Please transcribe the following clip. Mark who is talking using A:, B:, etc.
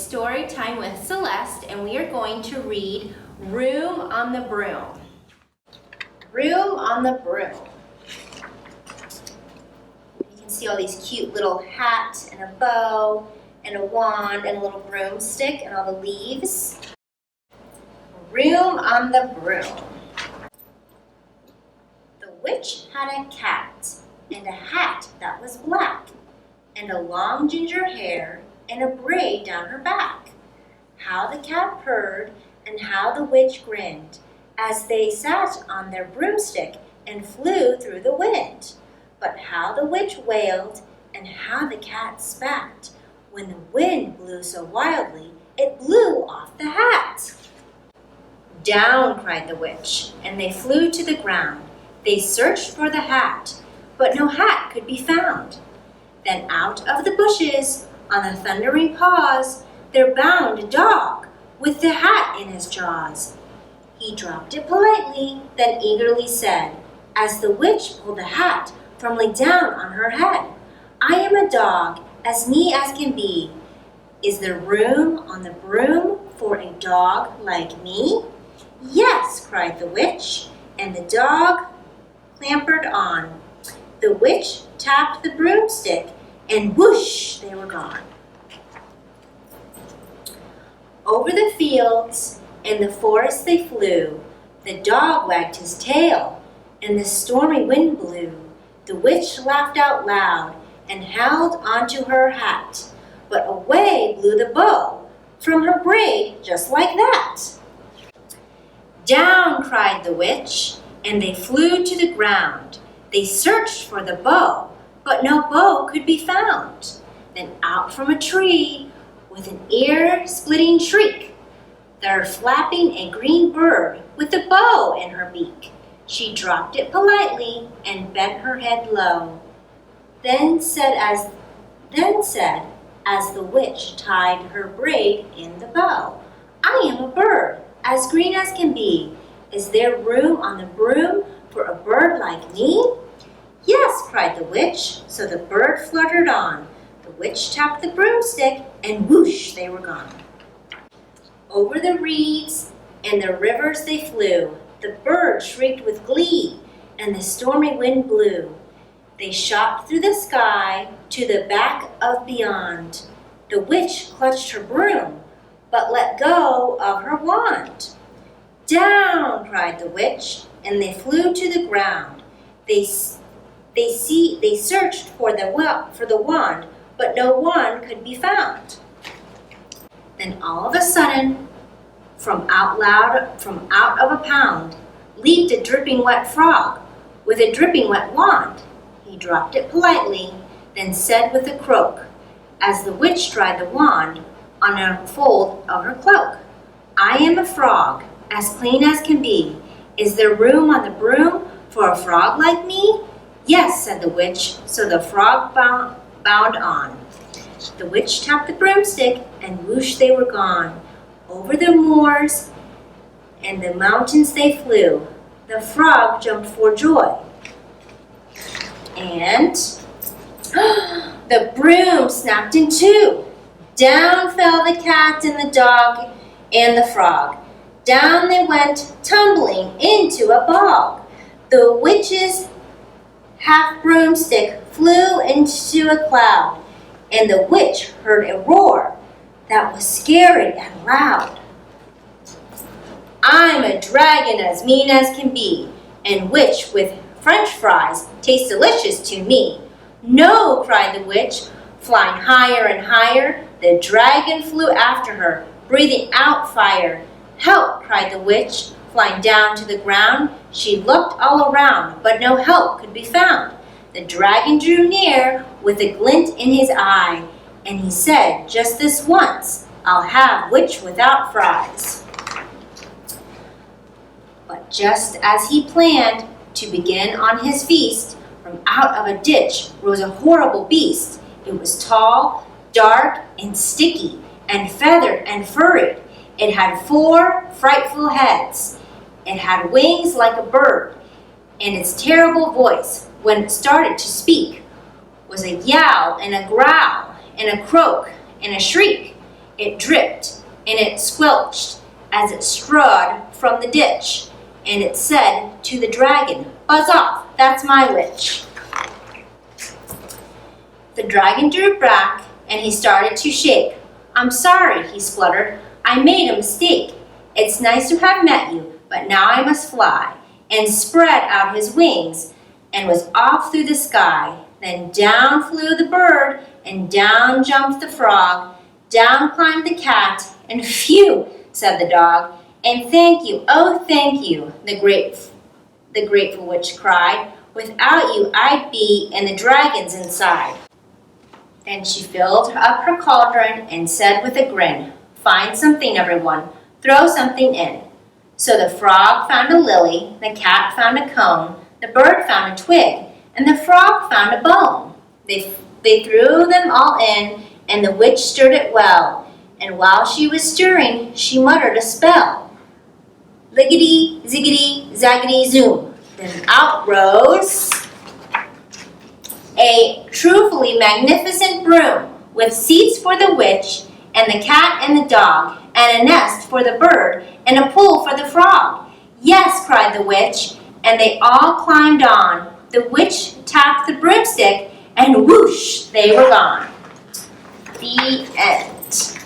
A: story time with Celeste, and we are going to read Room on the Broom. Room on the Broom. You can see all these cute little hats and a bow and a wand and a little broomstick and all the leaves. Room on the Broom. The witch had a cat and a hat that was black and a long ginger hair and a braid down her back. How the cat purred and how the witch grinned as they sat on their broomstick and flew through the wind. But how the witch wailed and how the cat spat when the wind blew so wildly it blew off the hat. Down, cried the witch, and they flew to the ground. They searched for the hat, but no hat could be found. Then out of the bushes, on the thundering paws, there bounded a dog with the hat in his jaws. He dropped it politely, then eagerly said, as the witch pulled the hat firmly down on her head, I am a dog, as neat as can be. Is there room on the broom for a dog like me? Yes, cried the witch, and the dog clambered on. The witch tapped the broomstick, and whoosh, they were gone. Over the fields and the forest they flew. The dog wagged his tail, and the stormy wind blew. The witch laughed out loud and held onto her hat, but away blew the bow from her braid just like that. Down, cried the witch, and they flew to the ground. They searched for the bow, but no bow could be found. Then out from a tree, with an ear-splitting shriek, there flapping a green bird with a bow in her beak. She dropped it politely and bent her head low. Then said as the witch tied her braid in the bow, I am a bird, as green as can be. Is there room on the broom for a bird like me? Yes, cried the witch, so the bird fluttered on. The witch tapped the broomstick, and whoosh, they were gone. Over the reeds and the rivers they flew. The bird shrieked with glee, and the stormy wind blew. They shot through the sky to the back of beyond. The witch clutched her broom, but let go of her wand. Down, cried the witch, and they flew to the ground. They searched for the wand, but no one could be found. Then all of a sudden, from out of a pound, leaped a dripping wet frog with a dripping wet wand. He dropped it politely, then said with a croak, as the witch dried the wand on a fold of her cloak, I am a frog, as clean as can be. Is there room on the broom for a frog like me? Yes, said the witch, so the frog bound on. The witch tapped the broomstick, and whoosh, they were gone. Over the moors and the mountains they flew. The frog jumped for joy. And the broom snapped in two. Down fell the cat and the dog and the frog. Down they went, tumbling into a bog. The witch's half broomstick flew into a cloud, and the witch heard a roar that was scary and loud. I'm a dragon as mean as can be, and which with French fries tastes delicious to me. No, cried the witch, flying higher and higher. The dragon flew after her, breathing out fire. Help, cried the witch, flying down to the ground. She looked all around, but no help could be found. The dragon drew near with a glint in his eye, and he said, just this once, I'll have witch without fries. But just as he planned to begin on his feast, from out of a ditch rose a horrible beast. It was tall, dark, and sticky, and feathered and furry. It had 4 frightful heads. It had wings like a bird, and its terrible voice, when it started to speak, was a yowl and a growl and a croak and a shriek. It dripped and it squelched as it strode from the ditch, and it said to the dragon, "Buzz off, that's my witch." The dragon drew back and he started to shake. "I'm sorry," he spluttered. "I made a mistake. It's nice to have met you, but now I must fly," and spread out his wings and was off through the sky. Then down flew the bird, and down jumped the frog. Down climbed the cat, and "Phew," said the dog. "And thank you, oh thank you," the grateful witch cried. "Without you I'd be in the dragons inside." Then she filled up her cauldron and said with a grin, "Find something, everyone. Throw something in." So the frog found a lily, the cat found a cone, the bird found a twig, and the frog found a bone. They threw them all in, and the witch stirred it well. And while she was stirring, she muttered a spell. Liggity, ziggity, zaggity, zoom. Then out rose a truly magnificent broom, with seats for the witch and the cat and the dog, and a nest for the bird, and a pool for the frog. "Yes," cried the witch, and they all climbed on. The witch tapped the broomstick, and whoosh, they were gone. The end.